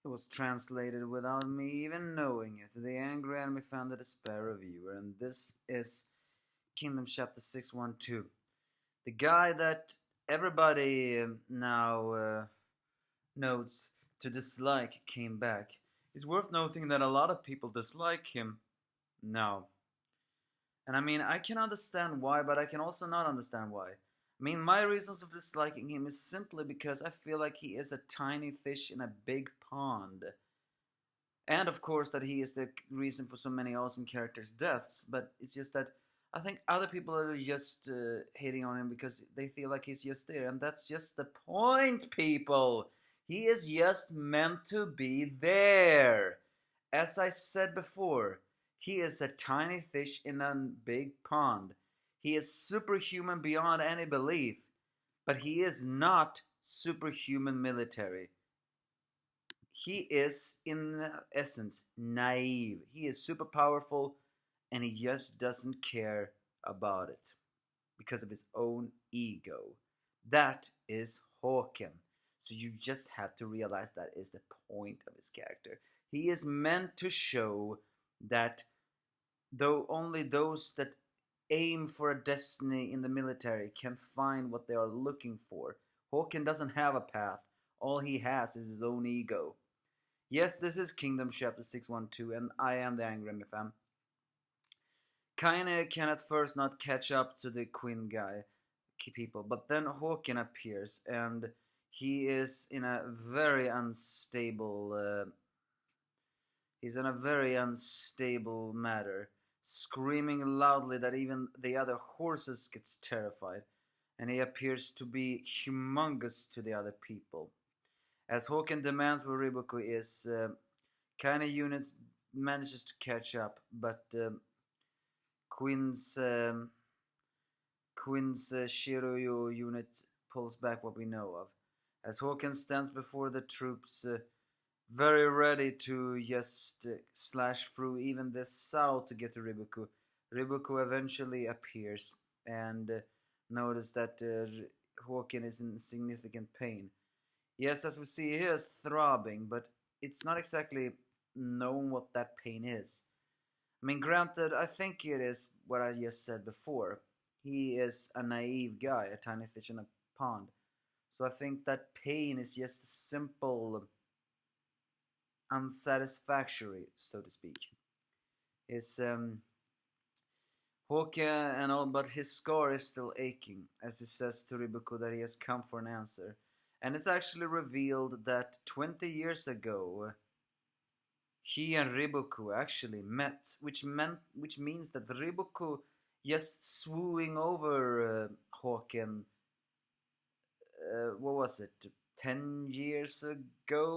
It was translated without me even knowing it. The angry enemy found the despair reviewer, and this is Kingdom Chapter 612. The guy that everybody now notes to dislike came back. It's worth noting that a lot of people dislike him now. And I mean, I can understand why, but I can also not understand why. I mean, my reasons of disliking him is simply because I feel like he is a tiny fish in a big pond. And of course that he is the reason for so many awesome characters' deaths, but it's just that I think other people are just hating on him because they feel like he's just there, and that's just the point, people! He is just meant to be there! As I said before, he is a tiny fish in a big pond. He is superhuman beyond any belief, but he is not superhuman military. He is, in essence, naive. He is super powerful and he just doesn't care about it because of his own ego. That is Hawken. So you just have to realize that is the point of his character. He is meant to show that though only those that aim for a destiny in the military can find what they are looking for. Hawken doesn't have a path. All he has is his own ego. Yes, this is Kingdom Chapter 612, and I am the Angry fan. Kaine can at first not catch up to the Quinn guy people, but then Hawken appears, and he is in a very unstable. He's in a very unstable matter, screaming loudly that even the other horses gets terrified, and he appears to be humongous to the other people. As Hawken demands where Riboku is, Kaine units manages to catch up, but Quinn's Shiryu unit pulls back what we know of. As Hawken stands before the troops, very ready to just slash through even the south to get to Riboku. Riboku eventually appears and notice that Hawken is in significant pain. Yes, as we see, he is throbbing, but it's not exactly known what that pain is. I mean, granted, I think it is what I just said before. He is a naive guy, a tiny fish in a pond. So I think that pain is just simple unsatisfactory, so to speak. His Hawke and all, but his scar is still aching, as he says to Riboku that he has come for an answer. And it's actually revealed that 20 years ago, he and Riboku actually met, which means that Riboku just swooning over Hawken. What was it? 10 years ago,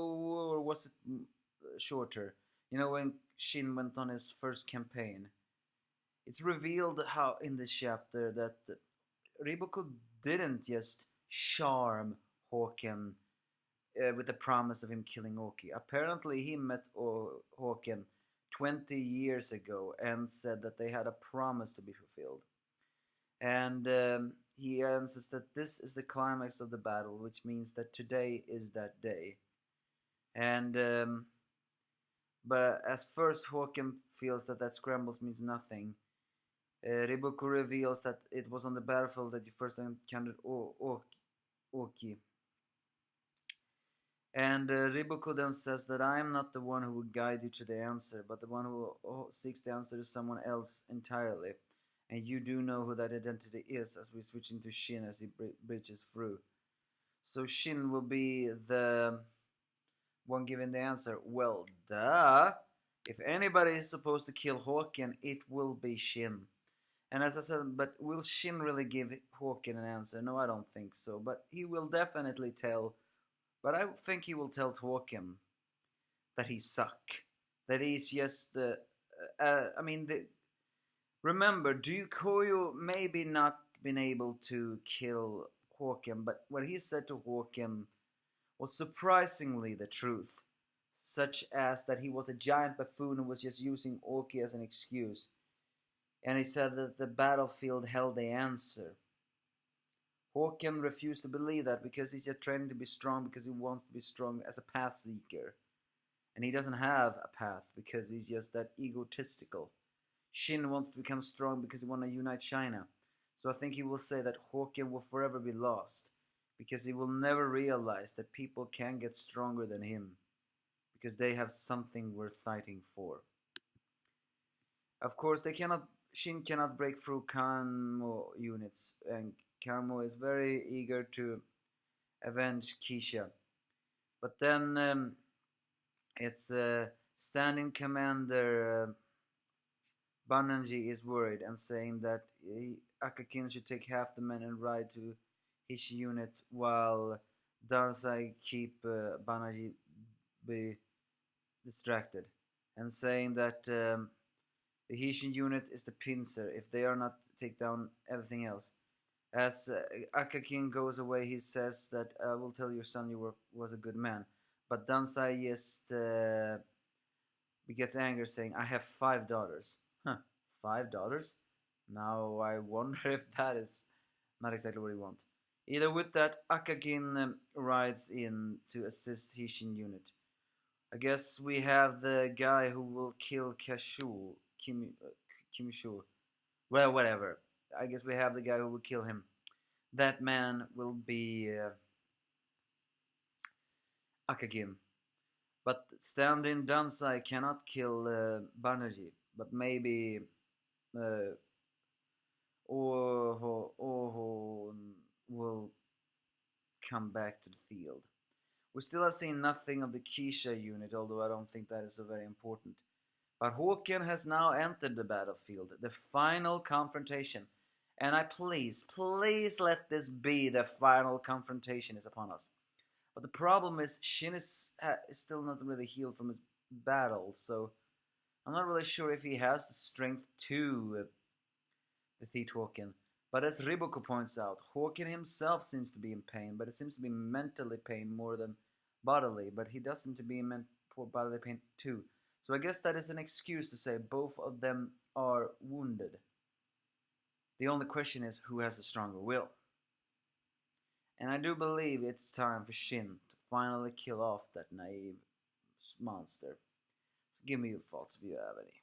or was it shorter? You know, when Shin went on his first campaign. It's revealed how in this chapter that Riboku didn't just charm Hawken with the promise of him killing Oki. Apparently, he met Hawken 20 years ago and said that they had a promise to be fulfilled. And he answers that this is the climax of the battle, which means that today is that day. And but as first Hawken feels that scrambles means nothing. Riboku reveals that it was on the battlefield that you first encountered Oki. And Riboku then says that I am not the one who will guide you to the answer, but the one who seeks the answer is someone else entirely. And you do know who that identity is, as we switch into Shin as he breaches through. So Shin will be the one giving the answer. Well, duh! If anybody is supposed to kill Hawken, it will be Shin. And as I said, but will Shin really give Hawken an answer? No, I don't think so. But he will definitely tell. But I think he will tell Hawken that he suck. That he's just. Remember, Duke Hoyo maybe not been able to kill Hawken, but what he said to Hawken was surprisingly the truth. Such as that he was a giant buffoon who was just using Oki as an excuse. And he said that the battlefield held the answer. Hawken refused to believe that because he's just training to be strong because he wants to be strong as a path seeker. And he doesn't have a path because he's just that egotistical. Shin wants to become strong because he wants to unite China. So I think he will say that Hawken will forever be lost because he will never realize that people can get stronger than him because they have something worth fighting for. Of course, they cannot. Shin cannot break through Kamo units, and Kamo is very eager to avenge Kisha. But then it's standing commander Bananji is worried and saying that Akakin should take half the men and ride to his unit while Dansai keep Bananji be distracted, and saying that the Hishin unit is the pincer if they are not take down everything else. As Akakin goes away, he says that I will tell your son you was a good man. But Dansai just gets angry, saying, I have 5 daughters. Huh, 5 daughters? Now I wonder if that is not exactly what he wants. Either with that, Akagin rides in to assist Hishin unit. I guess we have the guy who will kill Kimishu. Well, whatever. I guess we have the guy who will kill him. That man will be Akagin. But stand-in Dansai cannot kill Banerjee. But maybe uh, Oho will come back to the field. We still have seen nothing of the Kisha unit, although I don't think that is so very important. But Håkan has now entered the battlefield, the final confrontation. And I please let this be the final confrontation is upon us. But the problem is Shin is still not really healed from his battle, so I'm not really sure if he has the strength to defeat Håkan. But as Riboko points out, Håkan himself seems to be in pain, but it seems to be mentally pain more than bodily, but he does seem to be in bodily pain too. So I guess that is an excuse to say both of them are wounded. The only question is who has the stronger will. And I do believe it's time for Shin to finally kill off that naive monster. So give me your thoughts if you have any.